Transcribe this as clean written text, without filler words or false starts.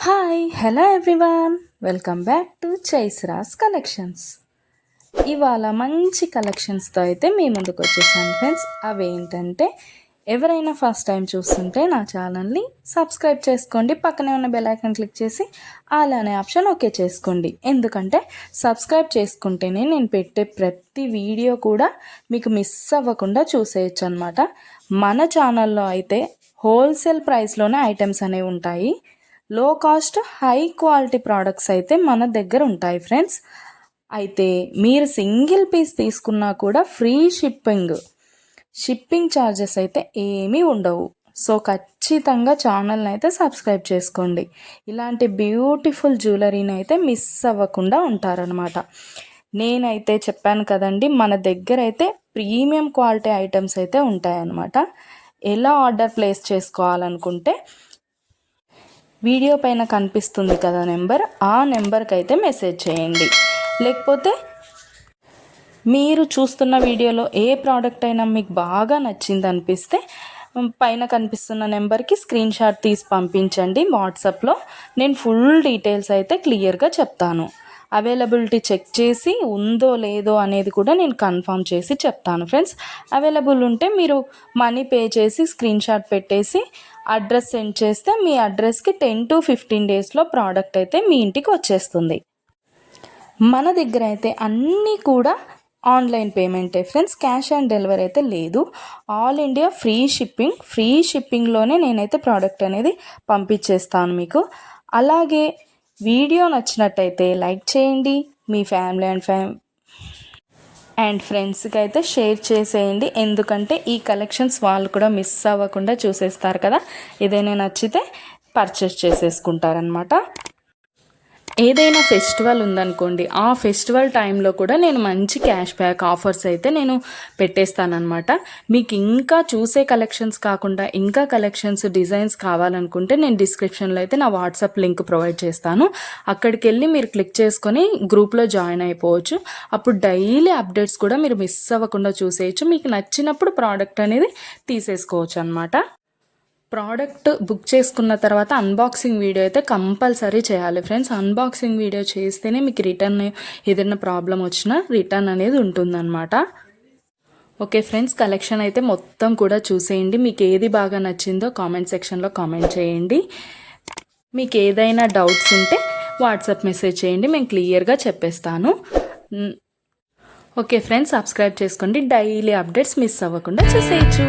Hi hello everyone, welcome back to చైస్రాస్ collections. ఇవాళ మంచి కలెక్షన్స్తో అయితే మీ ముందుకు వచ్చేసాను ఫ్రెండ్స్. అవేంటంటే ఎవరైనా ఫస్ట్ టైం చూస్తుంటే నా ఛానల్ని సబ్స్క్రైబ్ చేసుకోండి, పక్కనే ఉన్న బెల్ ఐకాన్ క్లిక్ చేసి ఆల్ అనే ఆప్షన్ ఓకే చేసుకోండి. ఎందుకంటే సబ్స్క్రైబ్ చేసుకుంటేనే నేను పెట్టే ప్రతి వీడియో కూడా మీకు మిస్ అవ్వకుండా చూసేయచ్చు అనమాట. మన ఛానల్లో అయితే హోల్సేల్ ప్రైస్లోనే ఐటమ్స్ అనేవి ఉంటాయి. లో కాస్ట్ హై క్వాలిటీ ప్రోడక్ట్స్ అయితే మన దగ్గర ఉంటాయి ఫ్రెండ్స్. అయితే మీరు సింగిల్ పీస్ తీసుకున్నా కూడా ఫ్రీ షిప్పింగ్ ఛార్జెస్ అయితే ఏమీ ఉండవు. సో ఖచ్చితంగా ఛానల్ని అయితే సబ్స్క్రైబ్ చేసుకోండి. ఇలాంటి బ్యూటిఫుల్ జ్యువెలరీని అయితే మిస్ అవ్వకుండా ఉంటారనమాట. నేనైతే చెప్పాను కదండి, మన దగ్గర అయితే ప్రీమియం క్వాలిటీ ఐటమ్స్ అయితే ఉంటాయన్నమాట. ఎలా ఆర్డర్ ప్లేస్ చేసుకోవాలనుకుంటే వీడియో పైన కనిపిస్తుంది కదా నెంబర్, ఆ నెంబర్కి అయితే మెసేజ్ చేయండి. లేకపోతే మీరు చూస్తున్న వీడియోలో ఏ ప్రోడక్ట్ అయినా మీకు బాగా నచ్చింది అనిపిస్తే పైన కనిపిస్తున్న నెంబర్కి స్క్రీన్ షాట్ తీసి పంపించండి వాట్సాప్లో. నేను ఫుల్ డీటెయిల్స్ అయితే క్లియర్గా చెప్తాను. అవైలబిలిటీ చెక్ చేసి ఉందో లేదో అనేది కూడా నేను కన్ఫర్మ్ చేసి చెప్తాను ఫ్రెండ్స్. అవైలబుల్ ఉంటే మీరు మనీ పే చేసి స్క్రీన్ షాట్ పెట్టేసి అడ్రస్ సెండ్ చేస్తే మీ అడ్రస్కి 10 to 15 డేస్లో ప్రోడక్ట్ అయితే మీ ఇంటికి వచ్చేస్తుంది. మన దగ్గర అయితే అన్నీ కూడా ఆన్లైన్ పేమెంటే ఫ్రెండ్స్, క్యాష్ ఆన్ డెలివరీ అయితే లేదు. ఆల్ ఇండియా ఫ్రీ షిప్పింగ్లోనే నేనైతే ప్రోడక్ట్ అనేది పంపించేస్తాను మీకు. అలాగే వీడియో నచ్చినట్టయితే లైక్ చేయండి, మీ ఫ్యామిలీ అండ్ ఫ్రెండ్స్కి అయితే షేర్ చేసేయండి. ఎందుకంటే ఈ కలెక్షన్స్ వాళ్ళు కూడా మిస్ అవ్వకుండా చూసేస్తారు కదా, ఏదైనా నచ్చితే పర్చేస్ చేసేసుకుంటారనమాట. ఏదైనా ఫెస్టివల్ ఉందనుకోండి, ఆ ఫెస్టివల్ టైంలో కూడా నేను మంచి క్యాష్ బ్యాక్ ఆఫర్స్ అయితే నేను పెట్టేస్తానమాట. మీకు ఇంకా చూసే కలెక్షన్స్ కాకుండా ఇంకా కలెక్షన్స్ డిజైన్స్ కావాలనుకుంటే నేను డిస్క్రిప్షన్లో అయితే నా వాట్సాప్ లింక్ ప్రొవైడ్ చేస్తాను. అక్కడికి వెళ్ళి మీరు క్లిక్ చేసుకొని గ్రూప్లో జాయిన్ అయిపోవచ్చు. అప్పుడు డైలీ అప్డేట్స్ కూడా మీరు మిస్ అవ్వకుండా చూసేయచ్చు. మీకు నచ్చినప్పుడు ప్రోడక్ట్ అనేది తీసేసుకోవచ్చు అనమాట. ప్రోడక్ట్ బుక్ చేసుకున్న తర్వాత అన్బాక్సింగ్ వీడియో అయితే కంపల్సరీ చేయాలి ఫ్రెండ్స్. అన్బాక్సింగ్ వీడియో చేస్తేనే మీకు రిటర్న్ ఏదైనా ప్రాబ్లం వచ్చినా రిటర్న్ అనేది ఉంటుందన్నమాట. ఓకే ఫ్రెండ్స్, కలెక్షన్ అయితే మొత్తం కూడా చూసేయండి. మీకు ఏది బాగా నచ్చిందో కామెంట్ సెక్షన్లో కామెంట్ చేయండి. మీకు ఏదైనా డౌట్స్ ఉంటే వాట్సాప్ మెసేజ్ చేయండి, మేము క్లియర్గా చెప్పేస్తాను. ఓకే ఫ్రెండ్స్, సబ్స్క్రైబ్ చేసుకోండి, డైలీ అప్డేట్స్ మిస్ అవ్వకుండా చూసేయచ్చు.